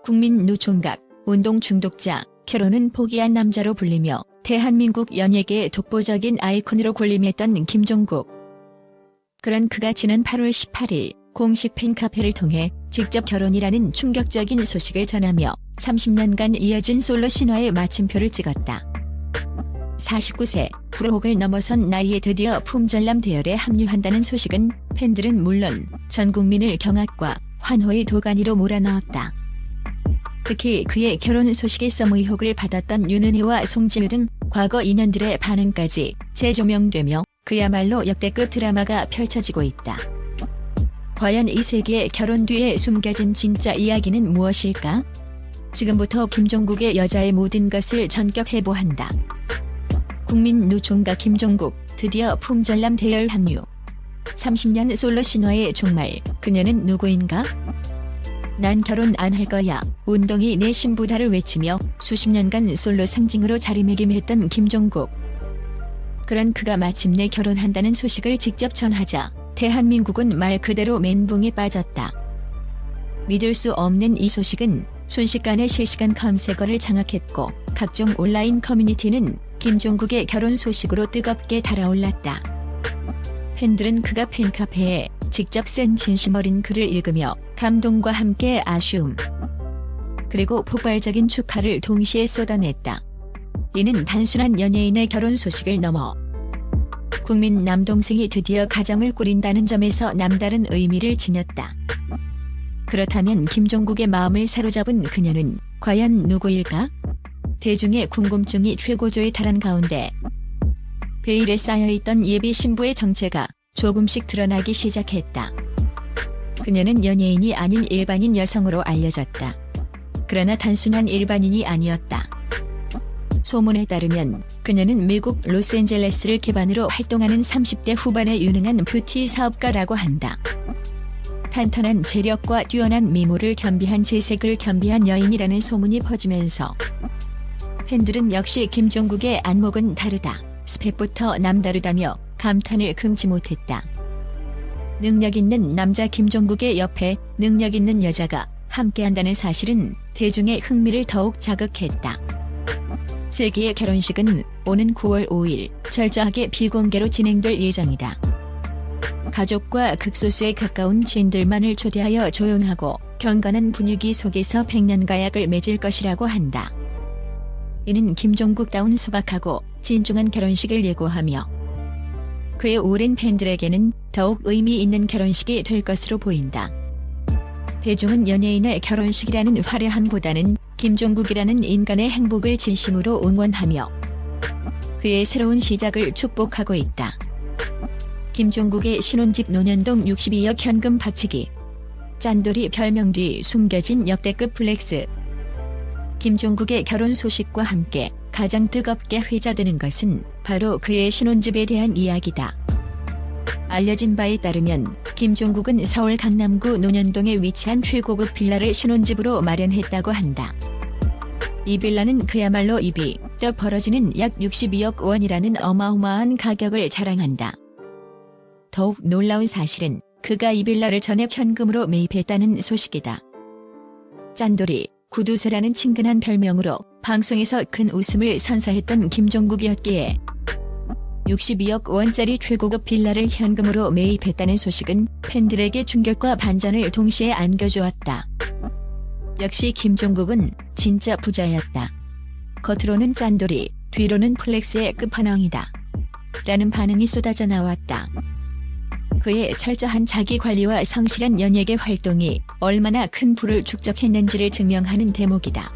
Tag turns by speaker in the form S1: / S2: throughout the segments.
S1: 국민 누총각, 운동 중독자, 결혼은 포기한 남자로 불리며 대한민국 연예계의 독보적인 아이콘으로 군림했던 김종국. 그런 그가 지난 8월 18일 공식 팬카페를 통해 직접 결혼이라는 충격적인 소식을 전하며 30년간 이어진 솔로 신화의 마침표를 찍었다. 49세 불혹을 넘어선 나이에 드디어 품절남 대열에 합류한다는 소식은 팬들은 물론 전 국민을 경악과 환호의 도가니로 몰아넣었다. 특히 그의 결혼 소식에 썸 의혹을 받았던 윤은혜와 송지효 등 과거 인연들의 반응까지 재조명되며 그야말로 역대급 드라마가 펼쳐지고 있다. 과연 이 세계의 결혼 뒤에 숨겨진 진짜 이야기는 무엇일까? 지금부터 김종국의 여자의 모든 것을 전격해보한다. 국민 누총각 김종국, 드디어 품절남 대열 합류. 30년 솔로 신화의 종말, 그녀는 누구인가? 난 결혼 안 할 거야, 운동이 내 신부다를 외치며 수십 년간 솔로 상징으로 자리매김했던 김종국. 그런 그가 마침내 결혼한다는 소식을 직접 전하자 대한민국은 말 그대로 멘붕에 빠졌다. 믿을 수 없는 이 소식은 순식간에 실시간 검색어를 장악했고 각종 온라인 커뮤니티는 김종국의 결혼 소식으로 뜨겁게 달아올랐다. 팬들은 그가 팬카페에 직접 쓴 진심 어린 글을 읽으며 감동과 함께 아쉬움, 그리고 폭발적인 축하를 동시에 쏟아냈다. 이는 단순한 연예인의 결혼 소식을 넘어 국민 남동생이 드디어 가정을 꾸린다는 점에서 남다른 의미를 지녔다. 그렇다면 김종국의 마음을 사로잡은 그녀는 과연 누구일까? 대중의 궁금증이 최고조에 달한 가운데 베일에 쌓여있던 예비 신부의 정체가 조금씩 드러나기 시작했다. 그녀는 연예인이 아닌 일반인 여성으로 알려졌다. 그러나 단순한 일반인이 아니었다. 소문에 따르면 그녀는 미국 로스앤젤레스를 기반으로 활동하는 30대 후반의 유능한 뷰티 사업가라고 한다. 탄탄한 재력과 뛰어난 미모를 겸비한 재색을 겸비한 여인이라는 소문이 퍼지면서 팬들은 역시 김종국의 안목은 다르다, 스펙부터 남다르다며 감탄을 금치 못했다. 능력 있는 남자 김종국의 옆에 능력 있는 여자가 함께한다는 사실은 대중의 흥미를 더욱 자극했다. 세기의 결혼식은 오는 9월 5일 철저하게 비공개로 진행될 예정이다. 가족과 극소수에 가까운 지인들만을 초대하여 조용하고 경건한 분위기 속에서 백년가약을 맺을 것이라고 한다. 이는 김종국다운 소박하고 진중한 결혼식을 예고하며 그의 오랜 팬들에게는 더욱 의미 있는 결혼식이 될 것으로 보인다. 대중은 연예인의 결혼식이라는 화려함보다는 김종국이라는 인간의 행복을 진심으로 응원하며 그의 새로운 시작을 축복하고 있다. 김종국의 신혼집 논현동 62억 현금 박치기. 짠돌이 별명 뒤 숨겨진 역대급 플렉스. 김종국의 결혼 소식과 함께 가장 뜨겁게 회자되는 것은 바로 그의 신혼집에 대한 이야기다. 알려진 바에 따르면 김종국은 서울 강남구 논현동에 위치한 최고급 빌라를 신혼집으로 마련했다고 한다. 이 빌라는 그야말로 입이 떡 벌어지는 약 62억 원이라는 어마어마한 가격을 자랑한다. 더욱 놀라운 사실은 그가 이 빌라를 전액 현금으로 매입했다는 소식이다. 짠돌이, 구두쇠라는 친근한 별명으로 방송에서 큰 웃음을 선사했던 김종국이었기에 62억 원짜리 최고급 빌라를 현금으로 매입했다는 소식은 팬들에게 충격과 반전을 동시에 안겨주었다. 역시 김종국은 진짜 부자였다. 겉으로는 짠돌이, 뒤로는 플렉스의 끝판왕이다 라는 반응이 쏟아져 나왔다. 그의 철저한 자기관리와 성실한 연예계 활동이 얼마나 큰 부를 축적했는지를 증명하는 대목이다.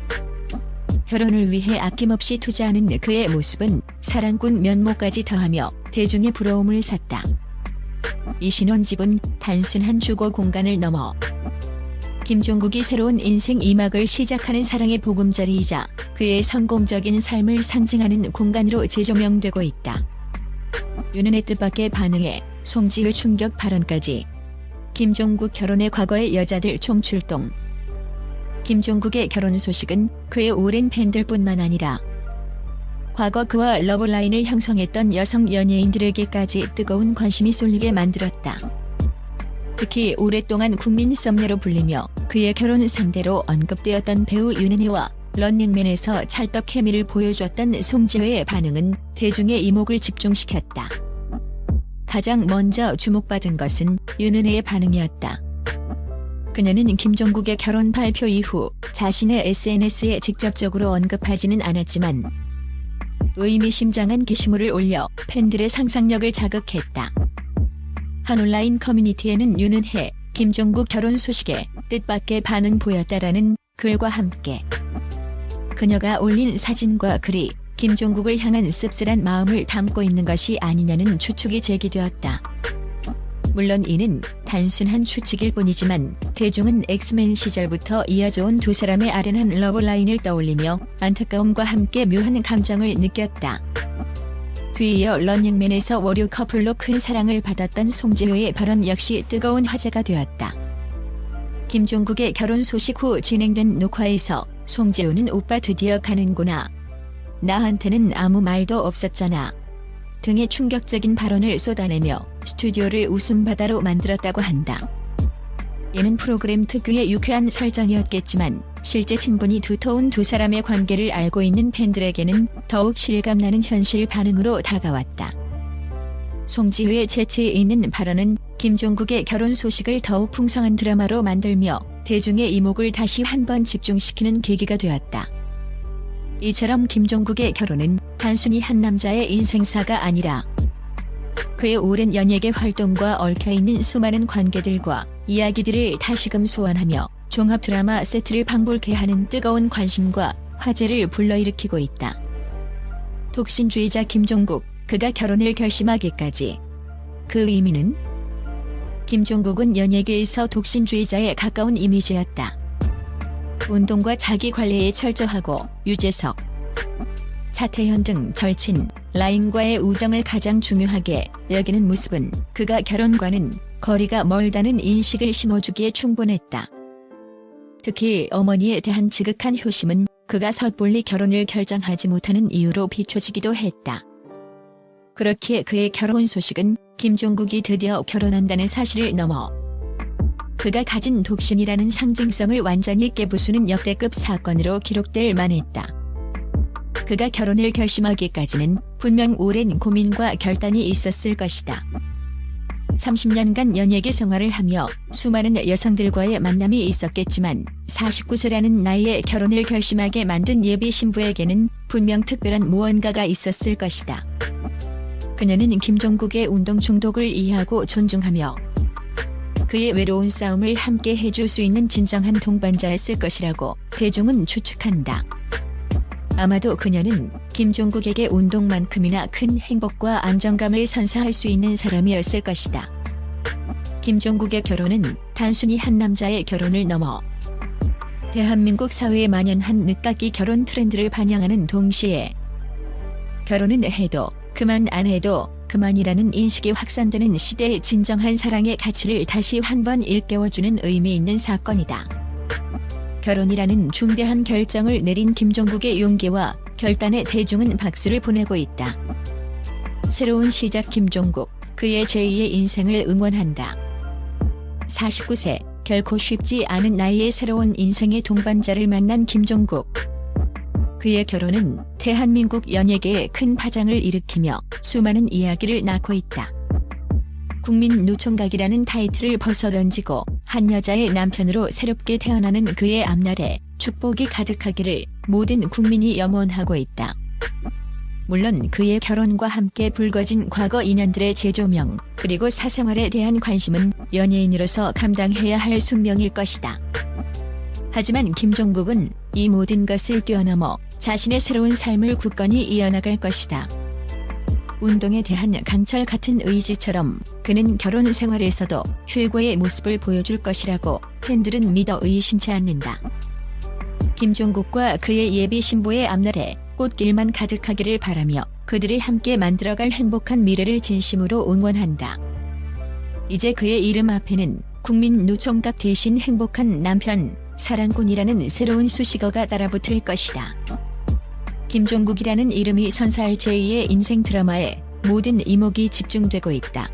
S1: 결혼을 위해 아낌없이 투자하는 그의 모습은 사랑꾼 면모까지 더하며 대중의 부러움을 샀다. 이 신혼집은 단순한 주거 공간을 넘어 김종국이 새로운 인생 2막을 시작하는 사랑의 보금자리이자 그의 성공적인 삶을 상징하는 공간으로 재조명되고 있다. 윤은혜 뜻밖의 반응에 송지효 충격 발언까지. 김종국 결혼의 과거의 여자들 총출동. 김종국의 결혼 소식은 그의 오랜 팬들뿐만 아니라 과거 그와 러브라인을 형성했던 여성 연예인들에게까지 뜨거운 관심이 쏠리게 만들었다. 특히 오랫동안 국민 썸녀로 불리며 그의 결혼 상대로 언급되었던 배우 윤은혜와 런닝맨에서 찰떡 케미를 보여줬던 송지효의 반응은 대중의 이목을 집중시켰다. 가장 먼저 주목받은 것은 윤은혜의 반응이었다. 그녀는 김종국의 결혼 발표 이후 자신의 SNS에 직접적으로 언급하지는 않았지만 의미심장한 게시물을 올려 팬들의 상상력을 자극했다. 한 온라인 커뮤니티에는 윤은혜, 김종국 결혼 소식에 뜻밖의 반응 보였다라는 글과 함께 그녀가 올린 사진과 글이 김종국을 향한 씁쓸한 마음을 담고 있는 것이 아니냐는 추측이 제기되었다. 물론 이는 단순한 추측일 뿐이지만 대중은 엑스맨 시절부터 이어져온 두 사람의 아련한 러브라인을 떠올리며 안타까움과 함께 묘한 감정을 느꼈다. 뒤이어 런닝맨에서 월요 커플로 큰 사랑을 받았던 송지효의 발언 역시 뜨거운 화제가 되었다. 김종국의 결혼 소식 후 진행된 녹화에서 송지효는 오빠 드디어 가는구나. 나한테는 아무 말도 없었잖아. 등의 충격적인 발언을 쏟아내며 스튜디오를 웃음바다로 만들었다고 한다. 이는 프로그램 특유의 유쾌한 설정이었겠지만 실제 친분이 두터운 두 사람의 관계를 알고 있는 팬들에게는 더욱 실감나는 현실 반응으로 다가왔다. 송지효의 재치에 있는 발언은 김종국의 결혼 소식을 더욱 풍성한 드라마로 만들며 대중의 이목을 다시 한번 집중시키는 계기가 되었다. 이처럼 김종국의 결혼은 단순히 한 남자의 인생사가 아니라 그의 오랜 연예계 활동과 얽혀있는 수많은 관계들과 이야기들을 다시금 소환하며 종합 드라마 세트를 방불케 하는 뜨거운 관심과 화제를 불러일으키고 있다. 독신주의자 김종국, 그가 결혼을 결심하기까지. 그 의미는? 김종국은 연예계에서 독신주의자에 가까운 이미지였다. 운동과 자기 관리에 철저하고 유재석, 차태현 등 절친, 라인과의 우정을 가장 중요하게 여기는 모습은 그가 결혼과는 거리가 멀다는 인식을 심어주기에 충분했다. 특히 어머니에 대한 지극한 효심은 그가 섣불리 결혼을 결정하지 못하는 이유로 비춰지기도 했다. 그렇기에 그의 결혼 소식은 김종국이 드디어 결혼한다는 사실을 넘어 그가 가진 독신이라는 상징성을 완전히 깨부수는 역대급 사건으로 기록될 만했다. 그가 결혼을 결심하기까지는 분명 오랜 고민과 결단이 있었을 것이다. 30년간 연예계 생활을 하며 수많은 여성들과의 만남이 있었겠지만 49세라는 나이에 결혼을 결심하게 만든 예비 신부에게는 분명 특별한 무언가가 있었을 것이다. 그녀는 김종국의 운동 중독을 이해하고 존중하며 그의 외로운 싸움을 함께 해줄 수 있는 진정한 동반자였을 것이라고 대중은 추측한다. 아마도 그녀는 김종국에게 운동만큼이나 큰 행복과 안정감을 선사할 수 있는 사람이었을 것이다. 김종국의 결혼은 단순히 한 남자의 결혼을 넘어 대한민국 사회에 만연한 늦깎이 결혼 트렌드를 반영하는 동시에 결혼은 해도 그만 안 해도 그만이라는 인식이 확산되는 시대의 진정한 사랑의 가치를 다시 한번 일깨워주는 의미 있는 사건이다. 결혼이라는 중대한 결정을 내린 김종국의 용기와 결단에 대중은 박수를 보내고 있다. 새로운 시작 김종국, 그의 제2의 인생을 응원한다. 49세, 결코 쉽지 않은 나이에 새로운 인생의 동반자를 만난 김종국. 그의 결혼은 대한민국 연예계에 큰 파장을 일으키며 수많은 이야기를 낳고 있다. 국민 노총각이라는 타이틀을 벗어던지고 한 여자의 남편으로 새롭게 태어나는 그의 앞날에 축복이 가득하기를 모든 국민이 염원하고 있다. 물론 그의 결혼과 함께 불거진 과거 인연들의 재조명, 그리고 사생활에 대한 관심은 연예인으로서 감당해야 할 숙명일 것이다. 하지만 김종국은 이 모든 것을 뛰어넘어 자신의 새로운 삶을 굳건히 이어나갈 것이다. 운동에 대한 강철 같은 의지처럼 그는 결혼 생활에서도 최고의 모습을 보여줄 것이라고 팬들은 믿어 의심치 않는다. 김종국과 그의 예비 신부의 앞날에 꽃길만 가득하기를 바라며 그들이 함께 만들어갈 행복한 미래를 진심으로 응원한다. 이제 그의 이름 앞에는 국민 노총각 대신 행복한 남편, 사랑꾼이라는 새로운 수식어가 따라붙을 것이다. 김종국이라는 이름이 선사할 제2의 인생 드라마에 모든 이목이 집중되고 있다.